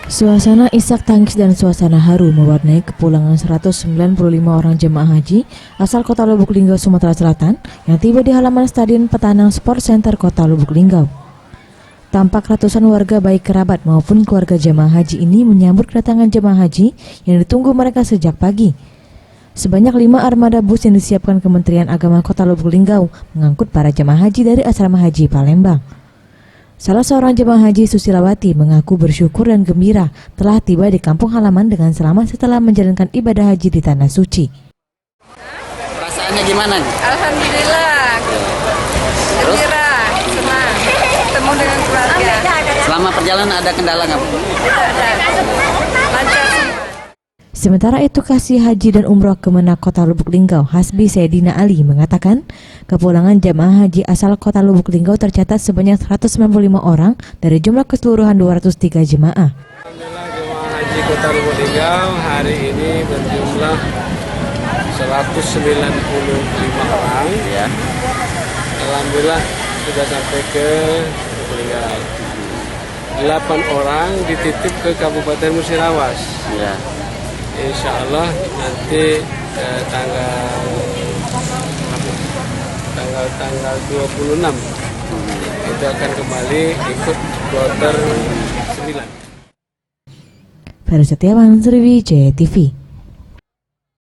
Suasana isak tangis dan suasana haru mewarnai kepulangan 195 orang jemaah haji asal Kota Lubuk Linggau, Sumatera Selatan yang tiba di halaman Stadion Petanang Sport Center Kota Lubuk Linggau. Tampak ratusan warga baik kerabat maupun keluarga jemaah haji ini menyambut kedatangan jemaah haji yang ditunggu mereka sejak pagi. Sebanyak 5 armada bus yang disiapkan Kementerian Agama Kota Lubuk Linggau mengangkut para jemaah haji dari asrama haji Palembang. Salah seorang jemaah haji Susilawati mengaku bersyukur dan gembira telah tiba di kampung halaman dengan selamat setelah menjalankan ibadah haji di Tanah Suci. Perasaannya gimana? Alhamdulillah, gembira, senang, ketemu dengan keluarga. Selama perjalanan ada kendala nggak? Tidak ada, lancar semua. Sementara itu, Kasih Haji dan Umroh Kemenak Kota Lubuk Linggau, Hasbi Saidina Ali, mengatakan kepulangan jemaah haji asal Kota Lubuk Linggau tercatat sebanyak 195 orang dari jumlah keseluruhan 203 jemaah. Alhamdulillah, jemaah haji Kota Lubuk Linggau hari ini berjumlah 195 orang. Ya. Alhamdulillah sudah sampai ke Lubuk Linggau. 8 orang dititip ke Kabupaten Musirawas. Ya. Insya Allah nanti tanggal 26 itu akan kembali ikut kloter 9. Ferry Setiawan, Sriwijaya TV.